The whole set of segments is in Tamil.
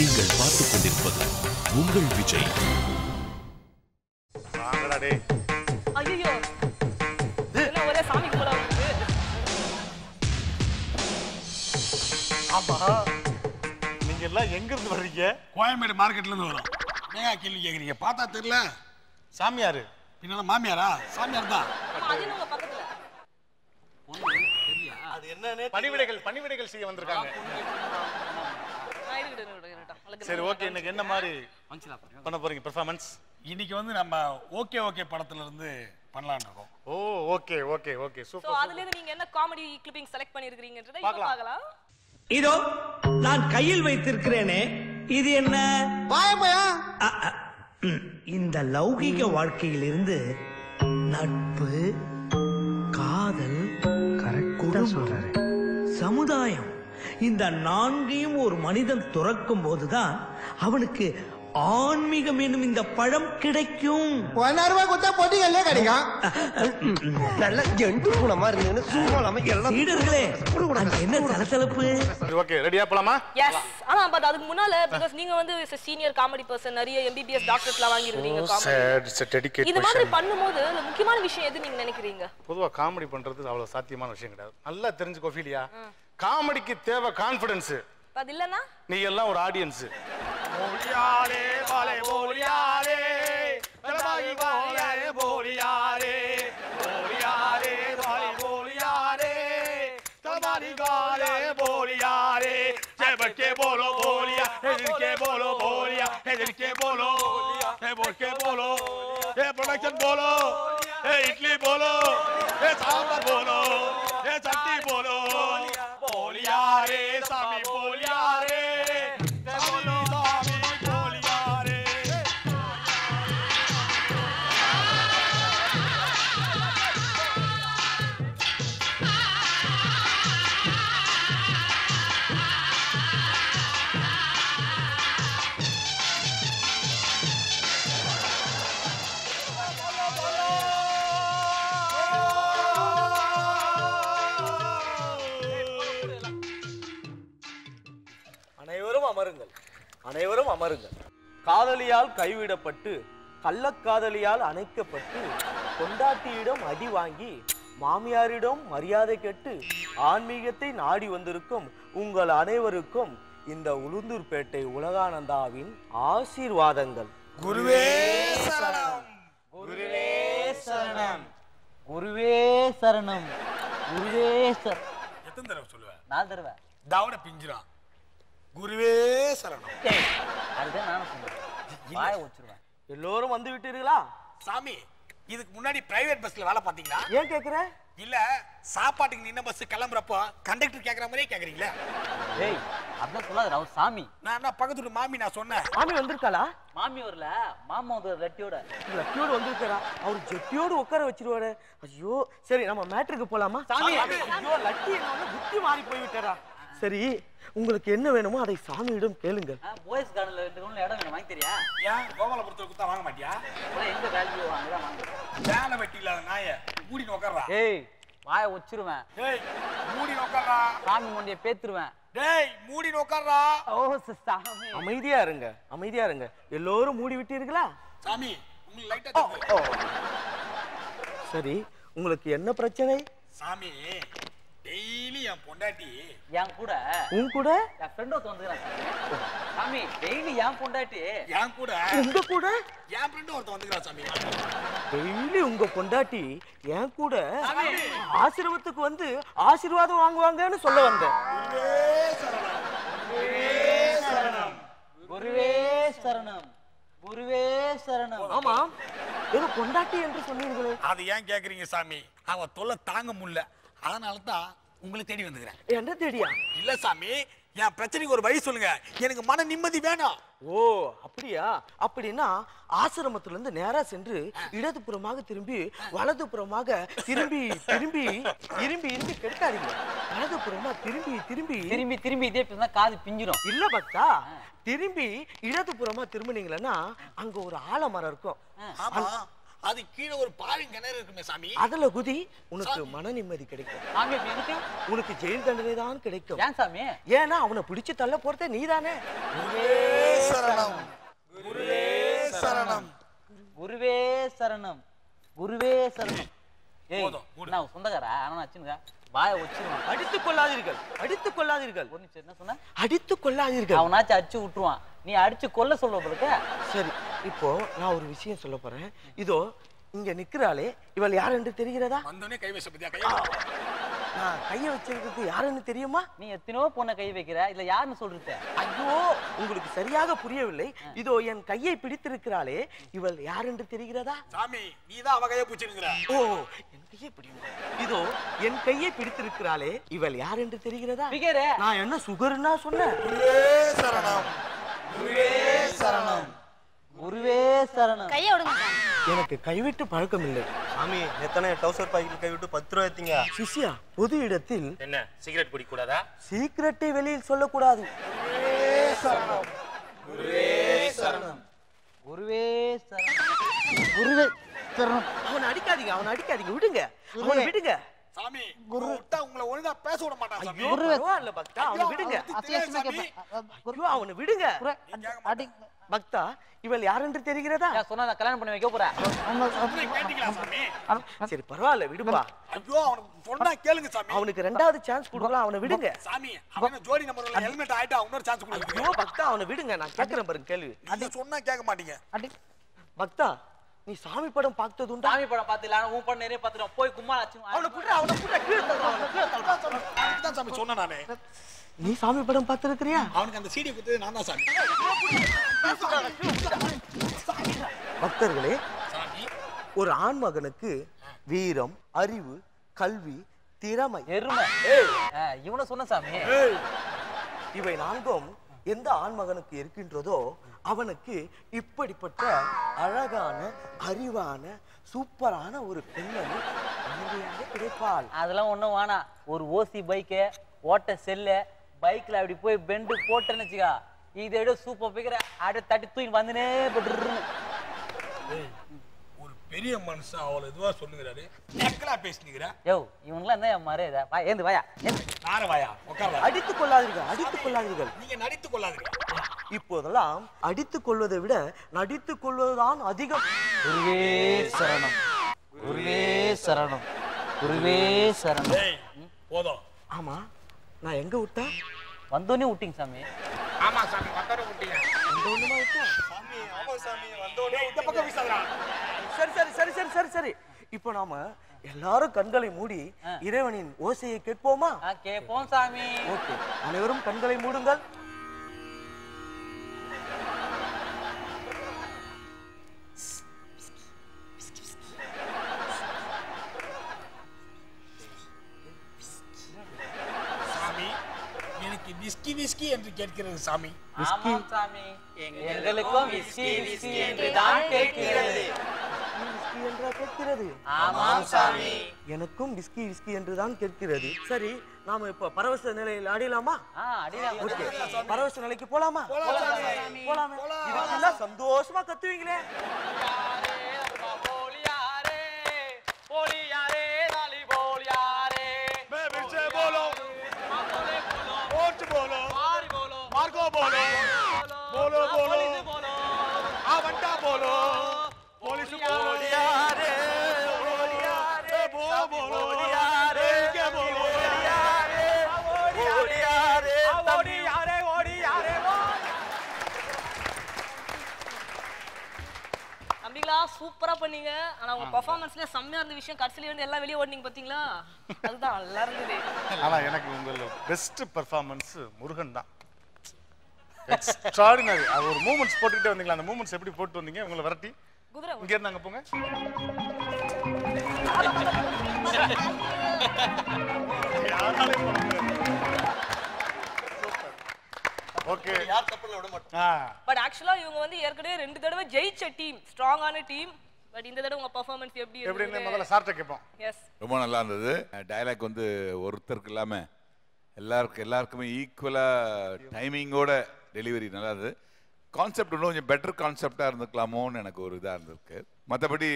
நீங்கள் பார்த்துக் கொண்டிருப்பது உங்கள் விஜய். ஐயோ என்ன ஒரே சாமி கும்பலா இருக்கு. ஆமா, நீங்க எல்லாம் எங்க இருந்து வர்றீங்க? கோயம்பேடு மார்க்கெட்ல இருந்து வரோம். ஏங்க கேள்வி கேக்குறீங்க? பார்த்தா தெரியல. சாமியாரு பின்னால மாமியாரா? சாமியார் தான். அது உங்க பக்கத்துல அது என்னன்னு பணிவிடைகள் செய்ய வந்திருக்காங்க. சரி, ஓகே. இன்னைக்கு என்ன மாதிரி பண்ண போறீங்க பெர்ஃபார்மன்ஸ்? இன்னைக்கு வந்து நம்ம ஓகே ஓகே படத்துல இருந்து பண்ணலாம்னு இருக்கோம். Oh, okay okay okay, so super. அதுல இருந்து நீங்க என்ன காமெடி கிளிப்பிங் செலக்ட் பண்ணிருக்கீங்கன்றதை இப்ப பார்க்கலாம். இதோ நான் கையில் வைத்திருக்கிறேனே, இது என்ன? பாயப்பயா. இந்த லௌகிக வாழ்க்கையிலிருந்து நட்பு, காதல், குடும்பம், சமுதாயம், இந்த நான்கையும் ஒரு மனிதன் துறக்கும் போதுதான் அவனுக்கு ஆன்மீகம் என்னும் இந்த பழம் கிடைக்கும். 1,000 ரூபாய் கொடுத்தா பொட்டிகள்லே கிடைக்கும். நல்ல ஜெண்டு குணமா இருந்ததுன்னு சூழலாம எல்லாம் சீடர்களே, என்ன தலத்தலப்பு? சரி, ஓகே, ரெடியா போலாமா? எஸ். ஆனா பட் அதுக்கு முன்னால பிகாஸ் நீங்க வந்து சீனியர் காமெடி பர்சன், நிறைய MBBS டாக்டர்ஸ்லாம் வாங்கி இருக்கீங்க காமெடி. இந்த மாதிரி பண்ணும்போது முக்கியமான விஷயம் எது நீங்க நினைக்கிறீங்க? பொதுவா காமெடி பண்றது அவ்வளவு சாத்தியமான விஷயம் கிடையாது. நல்லா தெரிஞ்சுக்கோ ஃபீலியா. காமெடிக்கு தேவை கான்ஃபிடன்ஸ். அது இல்லனா நீ எல்லாம் ஒரு ஆடியன்ஸ். போலியாலே வாலே போலியாலே தலபாகி வாலே போலியாலே போலியாலே வாலே போலியாலே தலபாகி வாலே போலியாலே ஜெபக்கே போலோ போலியா எதிர்க்கே போலோ போலியா எதிர்க்கே போலோ ஏ போல்கே போலோ ஏ ப்ரொடக்ஷன் போலோ ஏ இட்லி போலோ ஏ சாம்பார் போலோ ஏ சட்னி போலோ போலியாலே சாமி போலியாலே அனைவரும் அமருங்கள். காதலியால் கைவிடப்பட்டு கள்ளக்காதலியால் அணைக்கப்பட்டு கொண்டாட்டியிடம் அடி வாங்கி மாமியாரிடம் மரியாதை கெட்டு ஆன்மீகத்தை நாடி வந்திருக்கும் உங்கள் அனைவருக்கும் இந்த உளுந்தூர்பேட்டை உலகானந்தாவின் ஆசீர்வாதங்கள். குருவே சரணம், குருவே சரணம், குருவே சரணம், குருவே சரணம். எத்தனை தடவை சொல்லுவேன்? 4 தடவை. தாவட பிஞ்சிரா. குருவே சரணம். அதுதான் நானும் சொன்னேன். வாயை வச்சிருவேன். எல்லோரும் வந்து விட்டீர்களா? சாமி, இதுக்கு முன்னாடி பிரைவேட் பஸ்ல வேலை பாத்தீங்களா? ஏன் கேக்குற? இல்ல, சாப்பாட்டுக்கு நின்ன பஸ் கிளம்புறப்போ கண்டக்டர் கேக்குற மாதிரியே கேக்குறீங்களா? ஏய், அப்படிலாம் சொல்லாத, அவர் சாமி. நான் என்ன பக்கத்துல மாமி நான் சொன்னேன். மாமி வந்திருக்காளா? மாமி வரல, மாமா வந்து லட்டியோட. லட்டியோட வந்திருக்காரா? அவர் ஜெட்டியோடு உட்கார வச்சிருவாரு. ஐயோ, சரி நம்ம மேட்ருக்கு போலாமா? சாமி, ஐயோ லட்டி என்ன புத்தி மாறி போய் விட்டாரா? சரி, உங்களுக்கு என்ன வேணுமோ அதை சாமியிடம் கேளுங்க. போய்ஸ் கார்டன்ல 2 ரூம்ல இடம் வேணும், வாங்கி தெரியா? ஏன் கோபாலபுரத்துல குத்தா வாங்க மாட்டியா? எங்க வேல்யூ வாங்குறா வாங்க. வேலை வெட்டி இல்லாத நாய மூடி நோக்கறா. ஏய், வாயை வச்சிருவேன். டேய், மூடி நோக்கறா. சாமி முண்டிய பேத்துருவேன். டேய், மூடி நோக்கறா. ஓ சாமி, அமைதியா இருங்க, அமைதியா இருங்க. எல்லோரும் மூடி விட்டீர்களா? சாமி, உங்களுக்கு லைட்டா தெரியுது. சரி, உங்களுக்கு என்ன பிரச்சனை? சாமி, டெய்லி என் பொண்டாட்டி என் கூட உன் கூட என் ஃப்ரெண்ட் ஒருத்தன் வந்துக்கிறான் சாமி. டெய்லி என் பொண்டாட்டி என் கூட உங்க கூட என் ஃப்ரெண்ட் ஒருத்தன் வந்துக்கிறான் சாமி. டெய்லி உங்க பொண்டாட்டி என் கூட ஆசீர்வாதத்துக்கு வந்து ஆசீர்வாதம் வாங்குவாங்கன்னு சொல்ல வந்தேன். குருவே சரணம், குருவே சரணம். ஆமா, ஏதோ பொண்டாட்டி என்று சொன்னீர்களே, அது ஏன் கேக்குறீங்க சாமி? அவ தொல்லை தாங்க முடியல, அதனால தான் உங்களை தேடி வந்துக்கிறேன். என்ன தேடியா? இல்ல சாமி, என் பிரச்சனைக்கு ஒரு வழி சொல்லுங்க. எனக்கு மன நிம்மதி வேணும். ஓ அப்படியா? அப்படின்னா ஆசிரமத்துல இருந்து நேரா சென்று இடதுபுறமாக திரும்பி வலதுபுறமாக திரும்பி திரும்பி இரும்பி இரும்பி கெடுக்காதீங்க. வலதுபுறமா திரும்பி திரும்பி திரும்பி திரும்பி இதே பேசினா காது பிஞ்சிரும். இல்ல பக்தா, திரும்பி இடதுபுறமா திரும்பினீங்களா அங்க ஒரு ஆலமரம் இருக்கும். அது கீழே ஒரு பாரின் கிணறு இருக்குமே சாமி. அதுல குதி, உனக்கு மன நிம்மதி கிடைக்கும். சாமி எனக்கு உனக்கு ஜெயில் தண்டனை தான் கிடைக்கும். ஏன் சாமி? ஏன்னா அவனை பிடிச்சு தள்ள போறதே நீதானே. குருவே சரணம், குருவே சரணம், குருவே சரணம், குருவே சரணம். ஏய் போதும், நான் சொந்தக்காரா ஆனா வச்சுங்க வாயை வச்சிருவான். அடித்துக் கொள்ளாதீர்கள், அடித்துக் கொள்ளாதீர்கள். ஒரு நிமிஷம் என்ன சொன்ன? அடித்துக் கொள்ளாதீர்கள். அவனாச்சும் அடிச்சு விட்டுருவான், நீ அடிச்சு கொல்ல சொல்ல போலுக்க. சரி, இப்போ நான் ஒரு விஷயம் சொல்ல போறேன். இதோ இங்க நிக்கிறாளே, இவள் யார் என்று தெரிகிறதா? வந்தோடனே கை வச்ச பத்தியா? கையை நான் கைய வச்சிருக்கிறது யாருன்னு தெரியுமா? நீ எத்தனையோ பொண்ணை கை வைக்கிற, இல்ல யாருன்னு சொல்றது? ஐயோ, உங்களுக்கு சரியாக புரியவில்லை. இதோ என் கையை பிடித்திருக்கிறாளே, இவள் யார் என்று தெரிகிறதா? சாமி நீதான் அவ கையை பிடிச்சிருக்கிற. ஓ, என் கையை பிடிங்க. இதோ என் கையை பிடித்திருக்கிறாளே, இவள் யார் என்று தெரிகிறதா? பிகரே. நான் என்ன சுகர்னா சொன்னேன்? குருவே சரணம், குருவே சரணம், குருவே சரணம். கையை விடுங்க. எனக்கு கைவிட்டு பழக்கம் இல்லை. சாமி எத்தனை டவுசர் பாக்கெட் கைவிட்டு 10 ரூபாய் எடுத்தீங்க. சிஷ்யா, பொது இடத்தில் என்ன சிகரெட் குடிக்க கூடாதா? சீக்கிரட்டை வெளியில் சொல்லக்கூடாது. குருவே சரணம், குருவே சரணம், குருவே சரணம். அவனை அடிக்காதீங்க, அவனை அடிக்காதீங்க, விடுங்க, அவனை விடுங்க. சாமி குரு விட்டா உங்களை ஒழுங்கா பேச விட மாட்டான் சாமி. ஐயோ, பரவாயில்ல பக்தா, அவனை விடுங்க. அத்தியாவசியமா ஐயோ, அவனை விடுங்க. அடி. பக்தா, இவள் யார் என்று தெரிகிறதா? நான் சொன்னா நான் கல்யாணம் பண்ணி வைக்க போறேன். கேட்டீங்களா சாமி? சரி, பரவாயில்ல, விடுப்பா. ஐயோ அவனுக்கு சொன்னா கேளுங்க சாமி. அவனுக்கு ரெண்டாவது சான்ஸ் கொடுக்கலாம், அவனை விடுங்க. சாமி அவன ஜோடி நம்பர்ல ஹெல்மெட் ஆயிட்டா இன்னொரு சான்ஸ் கொடுங்க. ஐயோ பக்தா, அவனை விடுங்க. நான் கேட்கிறேன் பாருங்க கேள்வி. நீங்க சொன்னா கேட்க மாட்டீங்க. அடி. பக்தா, நீ சாமி படம் பார்த்தது உண்டா? சாமி படம் பாத்துல உன் படம் நிறைய பாத்துறோம். போய் கும்மாள் ஆச்சு. அவனை புடுறா, அவனை புடுறா, கீழே தள்ளுறா, அவனை கீழே தள்ளுறா. அதுதான் சாமி சொன்னேன் நானு. நீ சாமி படம் பார்த்திருக்கிறியா? அவனுக்கு அந்த சீடி குடுத்தது நான் தான் சாமி. பக்தர்களே, சாமி ஒரு ஆண் மகனுக்கு வீரம், அறிவு, கல்வி, திறமை, எருமை. இவனை சொன்ன சாமி. இவை நான்கும் எந்த ஆண் மகனுக்கு இருக்கின்றதோ அவனுக்கு இப்படிப்பட்ட அழகான, அறிவான, சூப்பரான ஒரு பெண்மணி மனைவியாக கிடைப்பாள். அதெல்லாம் ஒண்ணும் வேணாம். ஒரு ஓசி பைக்கு ஓட்ட செல்லு பைக்ல அப்படி போய் பெண்டு போட்டேன்னு வச்சுக்கா, இதோட சூப்பர் பிக்கிற அப்படியே தட்டி தூக்கி வந்துனே போட்டு. ஒரு பெரிய மனுஷன் அவ்வளவு இதுவா சொல்லுங்கிறாரு, நெக்கலா பேசினுங்கிற. யோ இவங்கெல்லாம் என்ன மரியாதை? வா ஏந்து வாயா. நார வாயா உட்கார. அடித்துக் கொள்ளாதீர்கள், அடித்துக் கொள்ளாதீர்கள். நீங்க நடித்துக் கொள்ளாதீங்க. இப்போதெல்லாம் அடித்துக் கொள்வதை விட நடித்துக் கொள்வதுதான் அதிகம். குருவே சரணம், குருவே சரணம், குருவே சரணம். ஏய் போதும். ஆமா, நான் எங்க விட்டேன்? வந்தோடனே விட்டீங்க சாமி. ஆமா சாமி வந்தோட விட்டீங்க. அந்த ஒண்ணுமா விட்டேன்? சாமி ஆமா சாமி வந்தோடனே இந்த பக்கம் வீசாதடா. சரி சரி சரி சரி சரி சரி. இப்போ நாம எல்லாரும் கண்களை மூடி இறைவனின் ஓசையை கேட்போமா? கேட்போம் சாமி. ஓகே, அனைவரும் கண்களை மூடுங்கள். சாமி எனக்கு விஸ்கி விஸ்கி என்று கேட்கிறது சாமி. ஆமாம் சாமி, எங்களுக்கும் விஸ்கி விஸ்கி என்று தான் கேட்கிறது. விஸ்கி என்றா கேட்கிறது? ஆமாம் சாமி. எனக்கும் விஸ்கி விஸ்கி என்று தான் கேட்கிறது. சரி, நாம இப்ப பரவச நிலையில் அடையலாமா? அடிலாம். ஓகே, பரவச நிலைக்கு போலாமா? போலாமே. இதுக்கெல்லாம் சந்தோஷமா கத்துவீங்களே. मार्को बोलो बोलो बोलो आवंटा बोलो पुलिस बोलो यारे यारे बोलो बोलो यारे के बोलो यारे ओडी यारे ओडी यारे ओडी यारे அம்பிங்களா, சூப்பரா பண்ணீங்க. ஆனா உங்க பெர்ஃபார்மன்ஸ்ல செம்மையா இருந்த விஷயம் கடைசில வந்து எல்லாம் வெளிய ஓடுனீங்க பாத்தீங்களா? அதுதான் நல்லா இருந்தது. ஆனா எனக்கு உங்களோட பெஸ்ட் பெர்ஃபார்மன்ஸ் முருகன் தான். எக்ஸ்ட்ராடினரி. அது ஒரு மூமெண்ட்ஸ் போட்டுக்கிட்டே வந்தீங்களா? அந்த மூமெண்ட்ஸ் எப்படி போட்டு வந்தீங்க? உங்களை விரட்டி குதிரை இங்க இருந்து அங்க போங்க. யாராலையும் பண்ண முடியாது. ஓகே, யார் தப்புல விட மாட்டோம். பட் ஆக்சுவலா இவங்க வந்து ஏற்கனவே 2 தடவை ஜெயிச்ச டீம், ஸ்ட்ராங்கான டீம். பட் இந்த தடவை உங்க பெர்ஃபார்மன்ஸ் எப்படி எப்படின்னு இருந்தது? முதல்ல சார்ட்ட கேட்போம். எஸ், ரொம்ப நல்லா இருந்தது. டயலாக் வந்து ஒருத்தருக்கு இல்லாமல் எல்லாருக்குமே ஈக்குவலாக டைமிங்கோட டெலிவரி நல்லா இருந்தது. கான்செப்ட் இன்னும் கொஞ்சம் பெட்டர் கான்செப்டாக இருந்துக்கலாமோன்னு எனக்கு ஒரு இதாக இருந்திருக்கு. மற்றபடி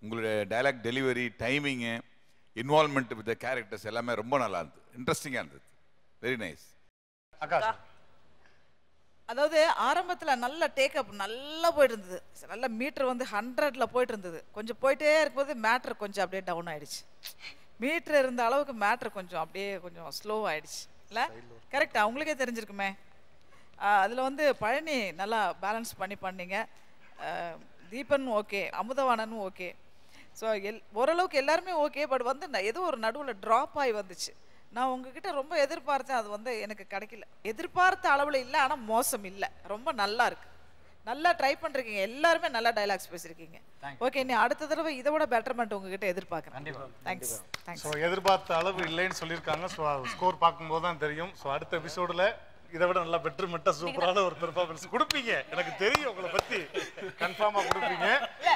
உங்களுடைய dialogue delivery, timing, involvement with characters எல்லாமே ரொம்ப நல்லா இருந்தது, இன்ட்ரெஸ்டிங்காக இருந்தது. Very nice. அக்கா அதாவது ஆரம்பத்தில் நல்ல டேக்கப் நல்லா போயிட்டு இருந்தது, நல்ல மீட்டர் வந்து 100ல் போயிட்டு இருந்தது. கொஞ்சம் போயிட்டே இருக்கும்போது மேட்ரு கொஞ்சம் அப்படியே டவுன் ஆயிடுச்சு. மீட்டர் இருந்த அளவுக்கு மேட்ரு கொஞ்சம் அப்படியே கொஞ்சம் ஸ்லோ ஆயிடுச்சு இல்லை? கரெக்டா? அவங்களுக்கே தெரிஞ்சிருக்குமே. அதில் வந்து பழனி நல்லா பேலன்ஸ் பண்ணீங்க. தீபன் ஓகே, அமுதவாணனும் ஓகே. ஸோ ஓரளவுக்கு எல்லாருமே ஓகே. பட் வந்து ஏதோ ஒரு நடுவில் ட்ராப் ஆகி வந்துச்சு. நான் உங்ககிட்ட ரொம்ப எதிர்பார்த்தேன், அது வந்து எனக்கு கிடைக்கல. எதிர்பார்த்த அளவில் இல்லை, ஆனால் மோசம் இல்லை, ரொம்ப நல்லா இருக்கு. நல்லா ட்ரை பண்ணிருக்கீங்க, எல்லாருமே நல்லா டைலாக்ஸ் பேசியிருக்கீங்க. ஓகே, நீ அடுத்த தடவை இதை விட பெட்டர்மெண்ட் உங்ககிட்ட எதிர்பார்க்குறேன். தேங்க்ஸ். ஸோ எதிர்பார்த்த அளவு இல்லைன்னு சொல்லியிருக்காங்க. ஸோ ஸ்கோர் பார்க்கும்போது தான் தெரியும். ஸோ அடுத்த எபிசோடில் இதை விட நல்லா பெட்டர்மெண்ட்டாக சூப்பரான ஒரு பெர்ஃபார்மன்ஸ் கொடுப்பீங்க. எனக்கு தெரியும் உங்களை பற்றி, கன்ஃபார்மாக கொடுப்பீங்க.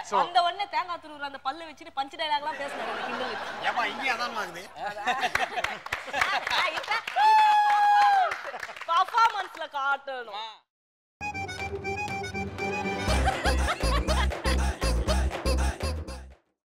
ஸோ அந்த ஒண்ணே தேங்காய் துருவுற அந்த பல்ல வச்சுட்டு பஞ்ச் டைலாக்லாம் பேசுறாங்க கிண்டல். ஏமா இங்கே அதான் ஆகுது. பர்ஃபார்மன்ஸ்ல காட்டணும்.